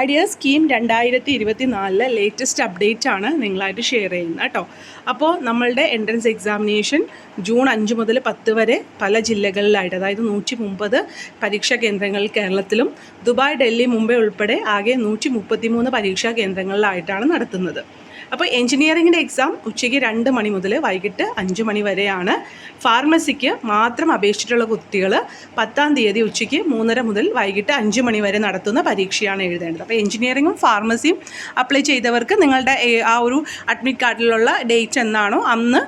Idea scheme 2024 latest update ആണ് നിങ്ങളായിട്ട് share ചെയ്യുന്നത് കേട്ടോ. അപ്പോൾ നമ്മളുടെ എൻട്രൻസ് എക്സാമിനേഷൻ ജൂൺ 5 മുതൽ 10 വരെ പല ജില്ലകളിലായിട്ട്, അതായത് 130 പരീക്ഷാ കേന്ദ്രങ്ങൾ കേരളത്തിലും ദുബായ്, ഡൽഹി, മുംബൈ ഉൾപ്പെടെ ആകെ 133 പരീക്ഷാ കേന്ദ്രങ്ങളിലായിട്ടാണ് നടത്തുന്നത്. അപ്പോൾ എഞ്ചിനീയറിങ്ങിൻ്റെ എക്സാം ഉച്ചയ്ക്ക് 2 മണി മുതൽ വൈകിട്ട് 5 മണി വരെയാണ്. ഫാർമസിക്ക് മാത്രം അപേക്ഷിച്ചിട്ടുള്ള കുട്ടികൾ 10-ാം തീയതി ഉച്ചയ്ക്ക് 3:30 മുതൽ വൈകിട്ട് 5 മണി വരെ നടത്തുന്ന പരീക്ഷയാണ് എഴുതേണ്ടത്. അപ്പോൾ എഞ്ചിനീയറിങ്ങും ഫാർമസിയും അപ്ലൈ ചെയ്തവർക്ക് നിങ്ങളുടെ ആ ഒരു അഡ്മിറ്റ് കാർഡിലുള്ള ഡേറ്റ് എന്നാണോ അന്ന്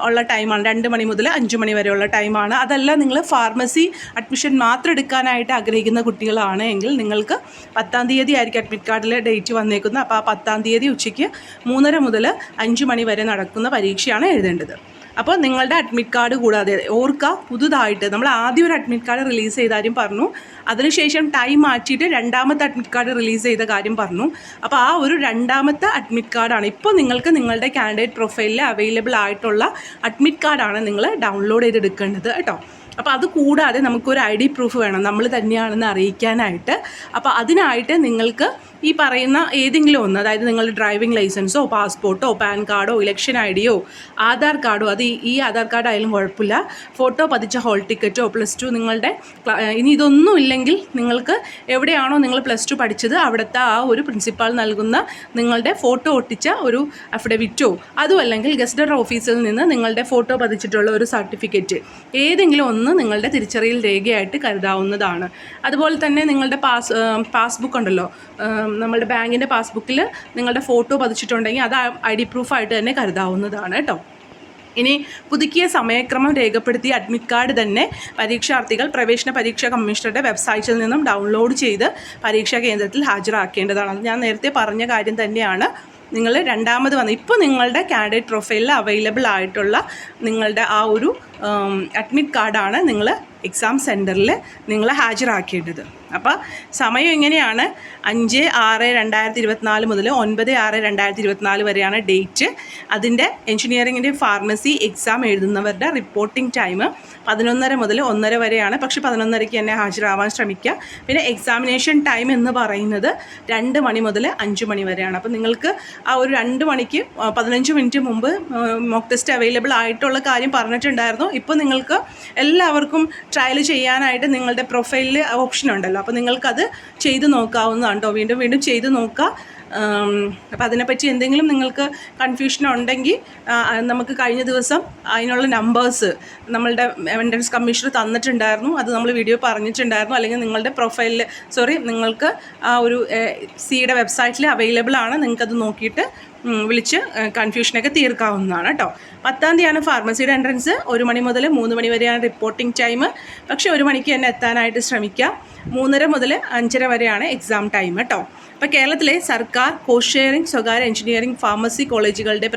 ഉള്ള ടൈമാണ്, 2 മണി മുതൽ 5 മണി വരെയുള്ള ടൈമാണ്. അതല്ല നിങ്ങൾ ഫാർമസി അഡ്മിഷൻ മാത്രം എടുക്കാനായിട്ട് ആഗ്രഹിക്കുന്ന കുട്ടികളാണ് എങ്കിൽ നിങ്ങൾക്ക് 10-ാം തീയതി ആയിരിക്കും അഡ്മിറ്റ് കാർഡിൽ ഡേറ്റ് വന്നേക്കുന്നത്. അപ്പോൾ ആ 10-ാം തീയതി ഉച്ചയ്ക്ക് 3:30 മുതൽ 5 മണി വരെ നടക്കുന്ന പരീക്ഷയാണ് എഴുതേണ്ടത്. അപ്പോൾ നിങ്ങളുടെ അഡ്മിറ്റ് കാർഡ് കൂടാതെ ഓർക്കുക, പുതുതായിട്ട് നമ്മൾ ആദ്യം ഒരു അഡ്മിറ്റ് കാർഡ് റിലീസ് ചെയ്ത കാര്യം പറഞ്ഞു, അതിനുശേഷം ടൈം മാറ്റിയിട്ട് രണ്ടാമത്തെ അഡ്മിറ്റ് കാർഡ് റിലീസ് ചെയ്ത കാര്യം പറഞ്ഞു. അപ്പോൾ ആ ഒരു രണ്ടാമത്തെ അഡ്മിറ്റ് കാർഡാണ് ഇപ്പോൾ നിങ്ങൾക്ക് നിങ്ങളുടെ കാൻഡിഡേറ്റ് പ്രൊഫൈലിൽ അവൈലബിൾ ആയിട്ടുള്ള അഡ്മിറ്റ് കാർഡാണ് നിങ്ങൾ ഡൗൺലോഡ് ചെയ്തെടുക്കേണ്ടത് കേട്ടോ. അപ്പോൾ അത് കൂടാതെ നമുക്കൊരു ID പ്രൂഫ് വേണം, നമ്മൾ തന്നെയാണെന്ന് അറിയിക്കാനായിട്ട്. അപ്പോൾ അതിനായിട്ട് നിങ്ങൾക്ക് ഈ പറയുന്ന ഏതെങ്കിലും ഒന്ന്, അതായത് നിങ്ങളുടെ ഡ്രൈവിംഗ് ലൈസൻസോ പാസ്പോർട്ടോ പാൻ കാർഡോ ഇലക്ഷൻ ID-യോ ആധാർ കാർഡോ, അത് ഈ ആധാർ കാർഡ് ആയാലും കുഴപ്പമില്ല, ഫോട്ടോ പതിച്ച ഹോൾ ടിക്കറ്റോ +2 നിങ്ങളുടെ ഇനി ഇതൊന്നും ഇല്ലെങ്കിൽ നിങ്ങൾക്ക് എവിടെയാണോ നിങ്ങൾ +2 പഠിച്ചത് അവിടുത്തെ ആ ഒരു പ്രിൻസിപ്പാൾ നൽകുന്ന നിങ്ങളുടെ ഫോട്ടോ ഒട്ടിച്ച ഒരു അഫിഡവിറ്റോ, അതും അല്ലെങ്കിൽ ഗസറ്റഡ് ഓഫീസിൽ നിന്ന് നിങ്ങളുടെ ഫോട്ടോ പതിച്ചിട്ടുള്ള ഒരു സർട്ടിഫിക്കറ്റ്, ഏതെങ്കിലും ഒന്ന് നിങ്ങളുടെ തിരിച്ചറിയൽ രേഖയായിട്ട് കരുതാവുന്നതാണ്. അതുപോലെ തന്നെ നിങ്ങളുടെ പാസ്ബുക്ക് ഉണ്ടല്ലോ, നമ്മളുടെ ബാങ്കിൻ്റെ പാസ്ബുക്കിൽ നിങ്ങളുടെ ഫോട്ടോ പതിച്ചിട്ടുണ്ടെങ്കിൽ അത് ID പ്രൂഫായിട്ട് തന്നെ കരുതാവുന്നതാണ് കേട്ടോ. ഇനി പുതുക്കിയ സമയക്രമം രേഖപ്പെടുത്തിയ അഡ്മിറ്റ് കാർഡ് തന്നെ പരീക്ഷാർത്ഥികൾ പ്രവേശന പരീക്ഷാ കമ്മീഷണറുടെ വെബ്സൈറ്റിൽ നിന്നും ഡൗൺലോഡ് ചെയ്ത് പരീക്ഷാ കേന്ദ്രത്തിൽ ഹാജരാക്കേണ്ടതാണ്. അത് ഞാൻ നേരത്തെ പറഞ്ഞ കാര്യം തന്നെയാണ്. നിങ്ങൾ രണ്ടാമത് ഇപ്പോൾ നിങ്ങളുടെ കാൻഡിഡേറ്റ് പ്രൊഫൈലിൽ അവൈലബിൾ ആയിട്ടുള്ള നിങ്ങളുടെ ആ ഒരു അഡ്മിറ്റ് കാർഡാണ് നിങ്ങൾ എക്സാം സെൻറ്ററിൽ നിങ്ങൾ ഹാജരാക്കേണ്ടത്. അപ്പോൾ സമയം എങ്ങനെയാണ്? 5/6/2024 മുതൽ 9/6/2024 വരെയാണ് ഡേറ്റ്. അതിൻ്റെ എഞ്ചിനീയറിങ്ങിൻ്റെ ഫാർമസി എക്സാം എഴുതുന്നവരുടെ റിപ്പോർട്ടിംഗ് ടൈം 11:30 മുതൽ 1:30 വരെയാണ്. പക്ഷേ 11:30 തന്നെ ഹാജരാവാൻ ശ്രമിക്കുക. പിന്നെ എക്സാമിനേഷൻ ടൈം എന്ന് പറയുന്നത് 2 മണി മുതൽ 5 മണി വരെയാണ്. അപ്പോൾ നിങ്ങൾക്ക് ആ ഒരു 2 മണിക്ക് 15 മിനിറ്റ് മുമ്പ് മോക്ക് ടെസ്റ്റ് അവൈലബിൾ ആയിട്ടുള്ള കാര്യം പറഞ്ഞിട്ടുണ്ടായിരുന്നു. ഇപ്പോൾ നിങ്ങൾക്ക് എല്ലാവർക്കും ട്രയൽ ചെയ്യാനായിട്ട് നിങ്ങളുടെ പ്രൊഫൈലിൽ ഓപ്ഷൻ ഉണ്ടല്ലോ, അപ്പോൾ നിങ്ങൾക്കത് ചെയ്ത് നോക്കാവുന്നതാണ് കേട്ടോ. വീണ്ടും ചെയ്ത് നോക്കുക. അപ്പോൾ അതിനെപ്പറ്റി എന്തെങ്കിലും നിങ്ങൾക്ക് കൺഫ്യൂഷൻ ഉണ്ടെങ്കിൽ നമുക്ക് കഴിഞ്ഞ ദിവസം അതിനുള്ള നമ്പേഴ്സ് നമ്മളുടെ എൻട്രൻസ് കമ്മീഷണർ തന്നിട്ടുണ്ടായിരുന്നു, അത് നമ്മൾ വീഡിയോ പറഞ്ഞിട്ടുണ്ടായിരുന്നു. അല്ലെങ്കിൽ നിങ്ങളുടെ പ്രൊഫൈലിൽ നിങ്ങൾക്ക് ആ ഒരു സിയുടെ വെബ്സൈറ്റിൽ അവൈലബിൾ ആണ്, നിങ്ങൾക്കത് നോക്കിയിട്ട് വിളിച്ച് കൺഫ്യൂഷനൊക്കെ തീർക്കാവുന്നതാണ് കേട്ടോ. 10-ാം തീയതിയാണ് ഫാർമസിയുടെ എൻട്രൻസ്. 1 മണി മുതൽ 3 മണി വരെയാണ് റിപ്പോർട്ടിംഗ് ടൈം. പക്ഷേ 1 മണിക്ക് തന്നെ എത്താനായിട്ട് ശ്രമിക്കുക. 3:30 മുതൽ 5:30 വരെയാണ് എക്സാം ടൈം കേട്ടോ. അപ്പോൾ കേരളത്തിലെ സർക്കാർ കോസ്റ്റ് ഷെയറിംഗ് സ്വകാര്യ എഞ്ചിനീയറിംഗ് ഫാർമസി കോളേജുകളുടെ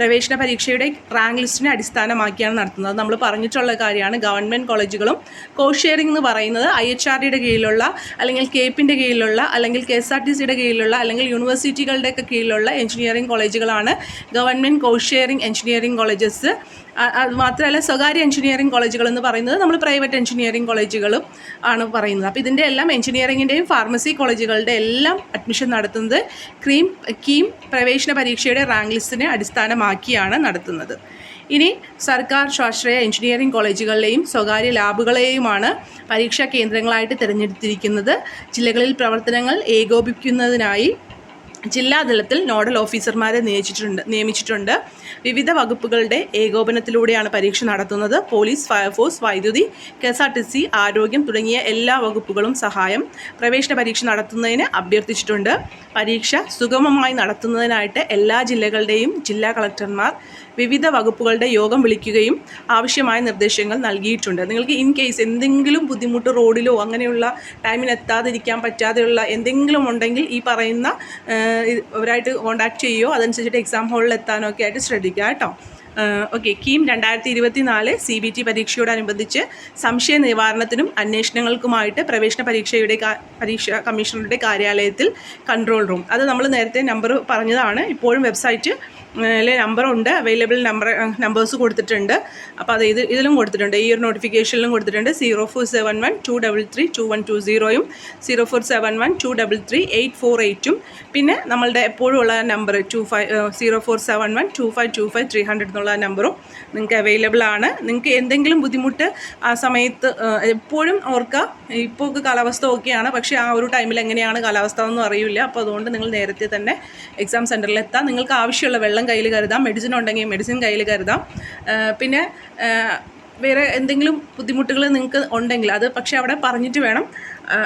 പ്രവേശന പരീക്ഷയുടെ റാങ്ക് ലിസ്റ്റിനെ അടിസ്ഥാനമാക്കിയാണ് നടത്തുന്നത്. നമ്മൾ പറഞ്ഞിട്ടുള്ള കാര്യമാണ്. ഗവൺമെൻറ് കോളേജുകളും കോസ്റ്റ് ഷെയറിംഗ് എന്ന് പറയുന്നത് IHRDയുടെ കീഴിലുള്ള, അല്ലെങ്കിൽ KEPന്റെ കീഴിലുള്ള, അല്ലെങ്കിൽ KSRTCയുടെ കീഴിലുള്ള, അല്ലെങ്കിൽ യൂണിവേഴ്സിറ്റികളുടെയൊക്കെ കീഴിലുള്ള എഞ്ചിനീയറിംഗ് കോളേജുകളാണ് government cost sharing engineering colleges. അത് മാത്രമല്ല സ്വകാര്യ എഞ്ചിനീയറിംഗ് കോളേജുകൾ എന്ന് പറയുന്നത് നമ്മൾ പ്രൈവറ്റ് എഞ്ചിനീയറിംഗ് കോളേജുകളും ആണ് പറയുന്നത്. അപ്പോൾ ഇതിൻ്റെ എല്ലാം എഞ്ചിനീയറിങ്ങിൻ്റെയും ഫാർമസി കോളേജുകളുടെ എല്ലാം അഡ്മിഷൻ നടത്തുന്നത് കീം പ്രവേശന പരീക്ഷയുടെ റാങ്ക് ലിസ്റ്റിനെ അടിസ്ഥാനമാക്കിയാണ് നടത്തുന്നത്. ഇനി സർക്കാർ സ്വാശ്രയ എഞ്ചിനീയറിംഗ് കോളേജുകളിലെയും സ്വകാര്യ ലാബുകളെയുമാണ് പരീക്ഷാ കേന്ദ്രങ്ങളായിട്ട് തിരഞ്ഞെടുത്തിരിക്കുന്നത്. ജില്ലകളിൽ പ്രവർത്തനങ്ങൾ ഏകോപിപ്പിക്കുന്നതിനായി ജില്ലാതലത്തിൽ നോഡൽ ഓഫീസർമാരെ നിയമിച്ചിട്ടുണ്ട്. വിവിധ വകുപ്പുകളുടെ ഏകോപനത്തിലൂടെയാണ് പരീക്ഷ നടത്തുന്നത്. പോലീസ്, ഫയർഫോഴ്സ്, വൈദ്യുതി, KSRTC, ആരോഗ്യം തുടങ്ങിയ എല്ലാ വകുപ്പുകളും സഹായം പ്രവേശന പരീക്ഷ നടത്തുന്നതിന് അഭ്യർത്ഥിച്ചിട്ടുണ്ട്. പരീക്ഷ സുഗമമായി നടത്തുന്നതിനായിട്ട് എല്ലാ ജില്ലകളുടെയും ജില്ലാ കളക്ടർമാർ വിവിധ വകുപ്പുകളുടെ യോഗം വിളിക്കുകയും ആവശ്യമായ നിർദ്ദേശങ്ങൾ നൽകിയിട്ടുണ്ട്. നിങ്ങൾക്ക് ഇൻ കേസ് എന്തെങ്കിലും ബുദ്ധിമുട്ട്, റോഡിലോ അങ്ങനെയുള്ള ടൈമിന് എത്താതിരിക്കാൻ പറ്റാതെയുള്ള എന്തെങ്കിലും ഉണ്ടെങ്കിൽ ഈ പറയുന്ന അവരായിട്ട് കോൺടാക്ട് ചെയ്യുകയോ അതനുസരിച്ചിട്ട് എക്സാം ഹാളിൽ എത്താനോ ഒക്കെ ആയിട്ട് ശ്രദ്ധിക്കുക കേട്ടോ. ഓക്കെ. കീം 2024 CBT പരീക്ഷയോടനുബന്ധിച്ച് സംശയ നിവാരണത്തിനും അന്വേഷണങ്ങൾക്കുമായിട്ട് പ്രവേശന പരീക്ഷാ കമ്മീഷണറുടെ കാര്യാലയത്തിൽ കൺട്രോൾ റൂം, അത് നമ്മൾ നേരത്തെ നമ്പർ പറഞ്ഞതാണ്. ഇപ്പോഴും വെബ്സൈറ്റ് നമ്പറുണ്ട്, അവൈലബിൾ നമ്പേഴ്സ് കൊടുത്തിട്ടുണ്ട്. അപ്പോൾ അത് ഇതിലും കൊടുത്തിട്ടുണ്ട്, ഈ ഒരു നോട്ടിഫിക്കേഷനിലും കൊടുത്തിട്ടുണ്ട്. 0471233212 0471233848 പിന്നെ നമ്മളുടെ എപ്പോഴും ഉള്ള നമ്പർ 04712525 എന്നുള്ള നമ്പറും നിങ്ങൾക്ക് അവൈലബിൾ ആണ്. നിങ്ങൾക്ക് എന്തെങ്കിലും ബുദ്ധിമുട്ട് ആ സമയത്ത് എപ്പോഴും ഓർക്കുക, ഇപ്പോൾ കാലാവസ്ഥ ഓക്കെയാണ്, പക്ഷേ ആ ഒരു ടൈമിൽ എങ്ങനെയാണ് കാലാവസ്ഥ ഒന്നും അറിയില്ല. അപ്പോൾ അതുകൊണ്ട് നിങ്ങൾ നേരത്തെ തന്നെ എക്സാം സെൻറ്ററിൽ എത്താം. നിങ്ങൾക്ക് ആവശ്യമുള്ള വെള്ളം കയ്യിൽ കരുതാം, മെഡിസിൻ ഉണ്ടെങ്കിൽ മെഡിസിൻ കയ്യിൽ കരുതാം. പിന്നെ വേറെ എന്തെങ്കിലും ബുദ്ധിമുട്ടുകൾ നിങ്ങൾക്ക് ഉണ്ടെങ്കിൽ അത് പക്ഷേ അവിടെ പറഞ്ഞിട്ട് വേണം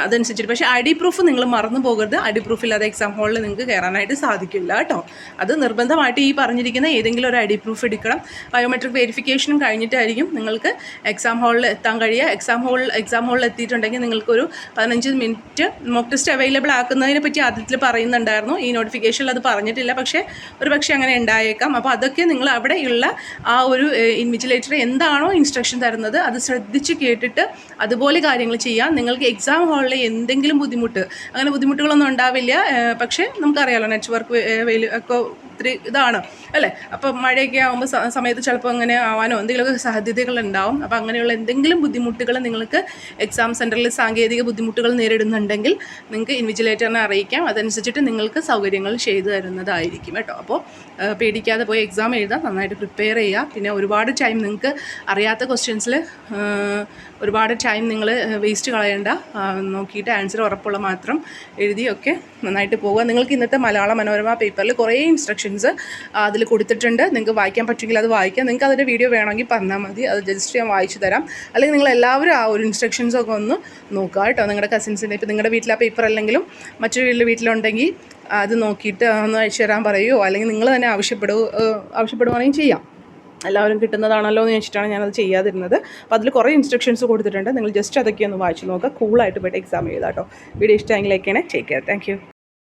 അതനുസരിച്ചിട്ട്. പക്ഷേ ഐ ഡി പ്രൂഫ് നിങ്ങൾ മറന്നു പോകരുത്. ഐ ഡി പ്രൂഫ് ഇല്ലാതെ എക്സാം ഹാളിൽ നിങ്ങൾക്ക് കയറാനായിട്ട് സാധിക്കില്ല കേട്ടോ. അത് നിർബന്ധമായിട്ട് ഈ പറഞ്ഞിരിക്കുന്ന ഏതെങ്കിലും ഒരു ഐ ഡി പ്രൂഫ് എടുക്കണം. ബയോമെട്രിക് വെരിഫിക്കേഷനും കഴിഞ്ഞിട്ടായിരിക്കും നിങ്ങൾക്ക് എക്സാം ഹാളിൽ എത്താൻ കഴിയുക. എക്സാം ഹാളിൽ എത്തിയിട്ടുണ്ടെങ്കിൽ നിങ്ങൾക്കൊരു 15 മിനിറ്റ് മോക്ക് ടെസ്റ്റ് അവൈലബിൾ ആക്കുന്നതിനെ പറ്റി ആദ്യത്തിൽ പറയുന്നുണ്ടായിരുന്നു. ഈ നോട്ടിഫിക്കേഷനിൽ അത് പറഞ്ഞിട്ടില്ല, പക്ഷേ അങ്ങനെ ഉണ്ടായേക്കാം. അപ്പോൾ അതൊക്കെ നിങ്ങൾ അവിടെയുള്ള ആ ഒരു ഇൻവിജിലേറ്റർ എന്താണോ ഇൻസ്ട്രക്ഷൻ തരുന്നത് അത് ശ്രദ്ധിച്ച് കേട്ടിട്ട് അതുപോലെ കാര്യങ്ങൾ ചെയ്യാം. നിങ്ങൾക്ക് എക്സാം ഹാളിൽ എന്തെങ്കിലും അങ്ങനെ ബുദ്ധിമുട്ടുകളൊന്നും ഉണ്ടാവില്ല. പക്ഷേ നമുക്കറിയാമല്ലോ നെറ്റ്വർക്ക് ഒക്കെ ഒത്തിരി ഇതാണ് അല്ലേ. അപ്പോൾ മഴയൊക്കെ ആകുമ്പോൾ സമയത്ത് ചിലപ്പോൾ അങ്ങനെ ആവാനോ എന്തെങ്കിലുമൊക്കെ സാധ്യതകളുണ്ടാവും. അപ്പോൾ അങ്ങനെയുള്ള എന്തെങ്കിലും ബുദ്ധിമുട്ടുകൾ നിങ്ങൾക്ക് എക്സാം സെൻറ്ററിൽ സാങ്കേതിക ബുദ്ധിമുട്ടുകൾ നേരിടുന്നുണ്ടെങ്കിൽ നിങ്ങൾക്ക് ഇൻവിജിലേറ്ററിനെ അറിയിക്കാം. അതനുസരിച്ചിട്ട് നിങ്ങൾക്ക് സൗകര്യങ്ങൾ ചെയ്തു തരുന്നതായിരിക്കും കേട്ടോ. അപ്പോൾ പേടിക്കാതെ പോയി എക്സാം എഴുതാം, നന്നായിട്ട് പ്രിപ്പയർ ചെയ്യുക. പിന്നെ ഒരുപാട് ടൈം നിങ്ങൾക്ക് അറിയാത്ത ക്വസ്റ്റ്യൻസിൽ ഒരുപാട് ടൈം നിങ്ങൾ വേസ്റ്റ് കളയേണ്ട, നോക്കിയിട്ട് ആൻസർ ഉറപ്പുള്ള മാത്രം എഴുതിയൊക്കെ നന്നായിട്ട് പോവുക. നിങ്ങൾക്ക് ഇന്നത്തെ മലയാള മനോരമ പേപ്പറിൽ കുറേ ഇൻസ്ട്രക്ഷൻസ് അതിൽ കൊടുത്തിട്ടുണ്ട്. നിങ്ങൾക്ക് വായിക്കാൻ പറ്റുമെങ്കിൽ അത് വായിക്കാം. നിങ്ങൾക്ക് അതിൻ്റെ വീഡിയോ വേണമെങ്കിൽ പറഞ്ഞാൽ മതി, അത് ജസ്റ്റ് ഞാൻ വായിച്ചു തരാം. അല്ലെങ്കിൽ നിങ്ങൾ എല്ലാവരും ആ ഒരു ഇൻസ്ട്രക്ഷൻസൊക്കെ ഒന്ന് നോക്കുക കേട്ടോ. നിങ്ങളുടെ കസിൻസിൻ്റെ ഇപ്പോൾ നിങ്ങളുടെ വീട്ടിൽ ആ പേപ്പർ അല്ലെങ്കിലും മറ്റൊരു വീട്ടിലുണ്ടെങ്കിൽ അത് നോക്കിയിട്ട് ഒന്ന് അയച്ചു തരാൻ പറയുമോ, അല്ലെങ്കിൽ നിങ്ങൾ തന്നെ ആവശ്യപ്പെടുകയാണെങ്കിൽ ചെയ്യാം. എല്ലാവരും കിട്ടുന്നതാണല്ലോ എന്ന് വെച്ചിട്ടാണ് ഞാനത് ചെയ്യാതിരുന്നത്. അപ്പോൾ അതിൽ കുറേ ഇൻസ്ട്രക്ഷൻസ് കൊടുത്തിട്ടുണ്ട്. നിങ്ങൾ ജസ്റ്റ് അതൊക്കെ ഒന്ന് വായിച്ചു നോക്കുക. കൂളായിട്ട് പോയിട്ട് എക്സാം ചെയ്താൽ കേട്ടോ. വീഡിയോ ഇഷ്ടമെങ്കിൽ ലൈക്ക് ചെയ്യണേ. Take care. Thank you.